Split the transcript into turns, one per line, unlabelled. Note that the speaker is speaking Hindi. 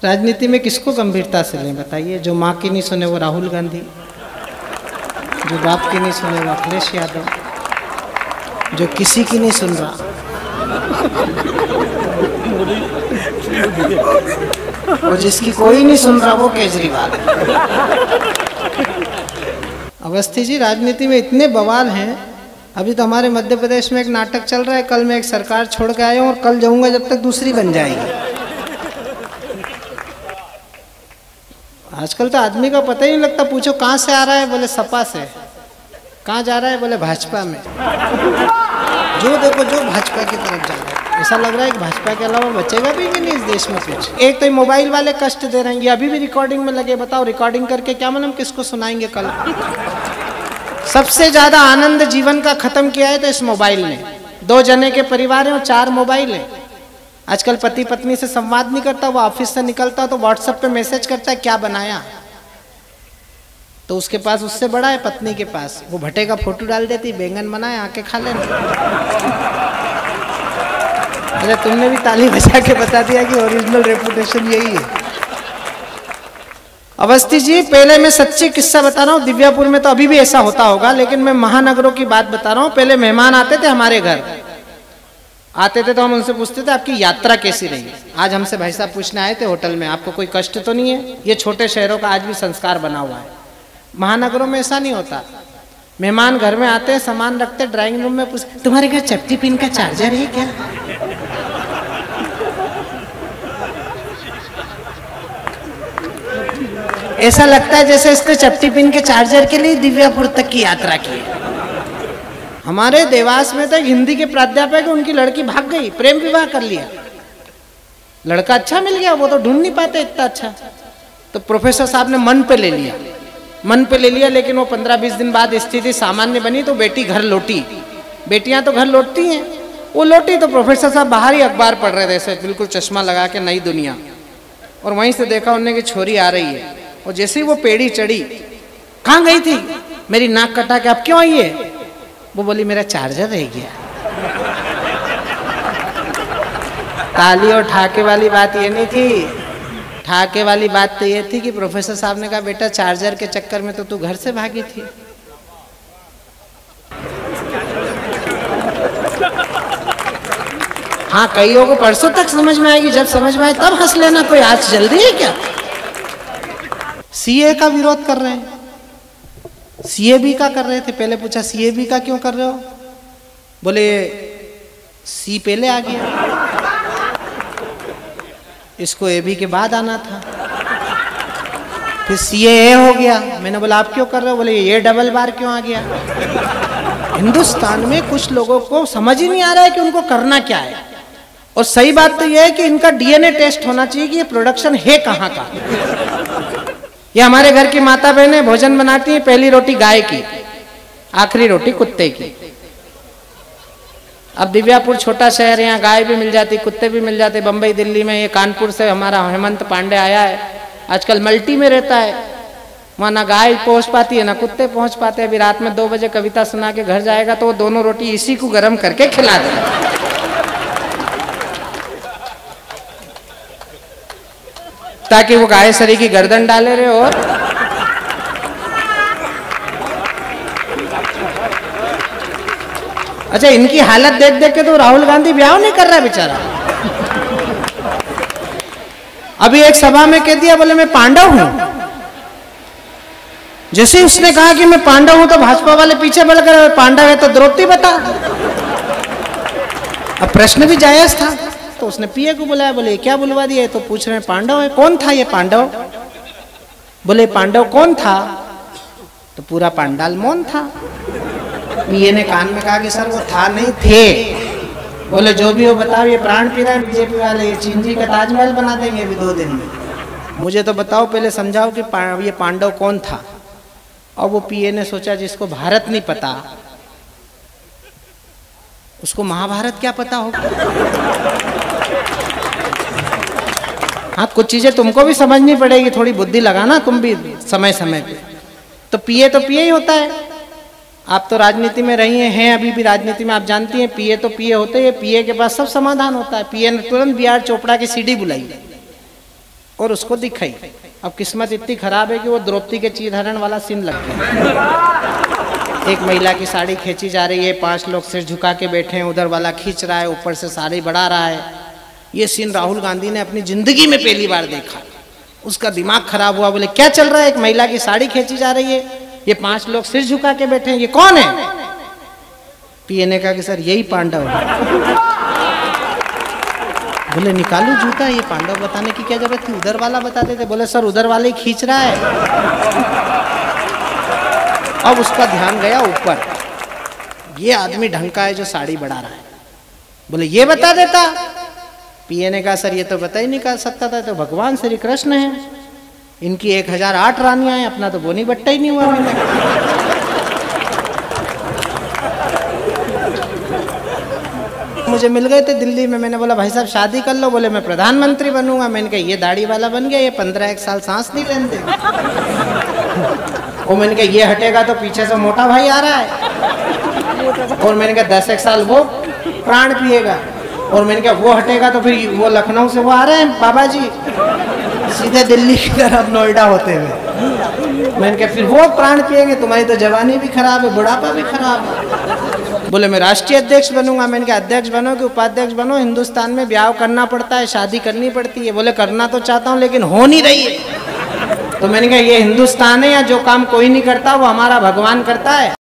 राजनीति में किसको गंभीरता से लें बताइए? जो माँ की नहीं सुने वो राहुल गांधी, जो बाप की नहीं सुने वो अखिलेश यादव, जो किसी की नहीं सुन रहा और जिसकी कोई नहीं सुन रहा वो केजरीवाल। अवस्थी जी, राजनीति में इतने बवाल हैं। अभी तो हमारे मध्य प्रदेश में एक नाटक चल रहा है, कल मैं एक सरकार छोड़ के आया हूँ और कल जाऊंगा जब तक दूसरी बन जाएगी। आजकल तो आदमी का पता ही नहीं लगता। पूछो कहाँ से आ रहा है, बोले सपा से। कहाँ जा रहा है, बोले भाजपा में। जो देखो जो भाजपा की तरफ जा रहा है। ऐसा लग रहा है कि भाजपा के अलावा बचेगा भी नहीं इस देश में कुछ। एक तो मोबाइल वाले कष्ट दे रहे हैं, ये अभी भी रिकॉर्डिंग में लगे। बताओ रिकॉर्डिंग करके क्या मालूम किसको सुनाएंगे कल। सबसे ज्यादा आनंद जीवन का खत्म किया है तो इस मोबाइल ने। 2 जने के परिवार हैं और 4 मोबाइल है। आजकल पति पत्नी से संवाद नहीं करता, वो ऑफिस से निकलता तो व्हाट्सएप पे मैसेज करता है क्या बनाया, तो उसके पास उससे बड़ा है पत्नी के पास। वो भट्टे का फोटो डाल देती, बैंगन बनाए आके खा लेना। अरे तुमने भी ताली बजा के बता दिया कि ओरिजिनल रेपुटेशन यही है। अवस्थी जी, पहले मैं सच्ची किस्सा बता रहा हूँ। दिव्यापुर में तो अभी भी ऐसा होता होगा, लेकिन मैं महानगरों की बात बता रहा हूँ। पहले मेहमान आते थे हमारे घर, आते थे तो हम उनसे पूछते थे आपकी यात्रा कैसी रही। आज हमसे भाई साहब पूछने आए थे होटल में, आपको कोई कष्ट तो नहीं है? ये छोटे शहरों का आज भी संस्कार बना हुआ है। महानगरों में ऐसा नहीं होता। मेहमान घर में आते हैं, सामान रखते, ड्राइंग रूम में पूछते तुम्हारे घर चपटी पिन का चार्जर है क्या? ऐसा लगता है जैसे इसने चपटी पिन के चार्जर के लिए दिव्यापुर तक की यात्रा की है। हमारे देवास में तो एक हिंदी के प्राध्यापक, उनकी लड़की भाग गई, प्रेम विवाह कर लिया। लड़का अच्छा मिल गया, वो तो ढूंढ नहीं पाते इतना अच्छा। तो प्रोफेसर साहब ने मन पे ले लिया, मन पे ले लिया। लेकिन वो 15-20 दिन बाद स्थिति सामान्य बनी तो बेटी घर लौटी। बेटियां तो घर लौटती हैं। वो लौटी तो प्रोफेसर साहब बाहर ही अखबार पढ़ रहे थे, ऐसे बिल्कुल चश्मा लगा के, नई दुनिया। और वहीं से देखा उन्होंने कि छोरी आ रही है। और जैसे ही वो पेड़ी चढ़ी, कहाँ गई थी? मेरी नाक कटा के आप क्यों आई है? वो बोली मेरा चार्जर रह गया। ताली और ठाके वाली बात ये नहीं थी। ठाके वाली बात तो ये थी कि प्रोफेसर साहब ने कहा बेटा चार्जर के चक्कर में तो तू घर से भागी थी। हाँ, कईयों को परसों तक समझ में आएगी, जब समझ में आए तब हंस लेना। कोई आज जल्दी है क्या? सीए का विरोध कर रहे हैं, सीएबी का कर रहे थे। पहले पूछा सीएबी का क्यों कर रहे हो? बोले सी पहले आ गया, इसको एबी के बाद आना था। फिर सीए हो गया। मैंने बोला आप क्यों कर रहे हो? बोले ये डबल बार क्यों आ गया? हिंदुस्तान में कुछ लोगों को समझ ही नहीं आ रहा है कि उनको करना क्या है। और सही बात तो यह है कि इनका डीएनए टेस्ट होना चाहिए कि ये प्रोडक्शन है कहाँ का। ये हमारे घर की माता बहनें भोजन बनाती हैं, पहली रोटी गाय की, आखिरी रोटी कुत्ते की। अब दिव्यापुर छोटा शहर है, यहाँ गाय भी मिल जाती, कुत्ते भी मिल जाते। बम्बई दिल्ली में, ये कानपुर से हमारा हेमंत पांडे आया है, आजकल मल्टी में रहता है। वहाँ ना गाय पहुँच पाती है ना कुत्ते पहुँच पाते। अभी रात में 2 बजे कविता सुना के घर जाएगा तो वो दोनों रोटी इसी को गर्म करके खिला देगा। ताकि वो गाय सरी की गर्दन डाले रहे। और अच्छा, इनकी हालत देख देख के तो राहुल गांधी ब्याह नहीं कर रहा बेचारा। अभी एक सभा में कह दिया, बोले मैं पांडव हूं। जैसे उसने कहा कि मैं पांडव हूं तो भाजपा वाले पीछे बढ़कर पांडव है तो द्रौपदी बता। अब प्रश्न भी जायज था तो उसने पीए को बुलाया, बोले क्या बुलवा दिया? तो पूछ रहे हैं पांडव है। कौन था ये पांडव? बोले पांडव कौन था? तो पूरा पांडाल मौन था। पीए ने कान में कहा कि सर वो था नहीं, थे। बोले जो भी हो बताओ, ये प्राण पी रहे हैं बीजेपी वाले, ये चीन का ताजमहल बना देंगे अभी 2 दिन में। मुझे तो बताओ, पहले समझाओ कि ये पांडव कौन था। और वो पीए ने सोचा जिसको भारत नहीं पता उसको महाभारत क्या पता होगा। हाँ, कुछ चीजें तुमको भी समझनी पड़ेगी, थोड़ी बुद्धि लगाना तुम भी समय समय पे। तो पीए ही होता है। आप तो राजनीति में रही हैं, अभी भी राजनीति में, आप जानती हैं पीए तो पीए होते हैं। पीए के पास सब समाधान होता है। पीए ने तुरंत बी आर चोपड़ा की सीडी बुलाई। और उसको दिखाई। अब किस्मत इतनी खराब है कि वो द्रौपदी के चीरहरण वाला सीन लग गया। एक महिला की साड़ी खींची जा रही है, 5 लोग सिर झुका के बैठे हैं, उधर वाला खींच रहा है, ऊपर से साड़ी बढ़ा रहा है। ये सीन राहुल गांधी ने अपनी जिंदगी में पहली बार देखा। उसका दिमाग खराब हुआ, बोले क्या चल रहा है, एक महिला की साड़ी खींची जा रही है, ये 5 लोग सिर झुका के बैठे हैं, ये कौन है? पीए ने कहा कि सर यही पांडव है। बोले निकालू जूता, ये पांडव बताने की क्या जरूरत थी, उधर वाला बता देते। बोले सर उधर वाले ही खींच रहा है। अब उसका ध्यान गया ऊपर, ये आदमी ढंग का है जो साड़ी बढ़ा रहा है। बोले ये बता देता। पीए ने कहा सर ये तो बता ही नहीं कर सकता था, तो भगवान श्री कृष्ण है, इनकी 1008 रानियां हैं, अपना तो बोनी बट्टा ही नहीं हुआ। मुझे मिल गए थे दिल्ली में, मैंने बोला भाई साहब शादी कर लो। बोले मैं प्रधानमंत्री बनूंगा। मैंने कहा ये दाढ़ी वाला बन गया, ये 15 साल सांस नहीं लेने दे। और मैंने कहा ये हटेगा तो पीछे से मोटा भाई आ रहा है। और मैंने कहा 10 साल वो प्राण पिएगा। और मैंने कहा वो हटेगा तो फिर वो लखनऊ से वो आ रहे हैं बाबा जी, सीधे दिल्ली की तरफ नोएडा होते हुए। मैंने कहा फिर वो प्राण पिएंगे, तुम्हारी तो जवानी भी खराब है, बुढ़ापा भी खराब है। बोले मैं राष्ट्रीय अध्यक्ष बनूंगा। मैंने कहा अध्यक्ष बनो कि उपाध्यक्ष बनो, हिंदुस्तान में ब्याह करना पड़ता है, शादी करनी पड़ती है। बोले करना तो चाहता हूँ लेकिन हो नहीं रही है। तो मैंने कहा ये हिंदुस्तान है, या जो काम कोई नहीं करता वो हमारा भगवान करता है।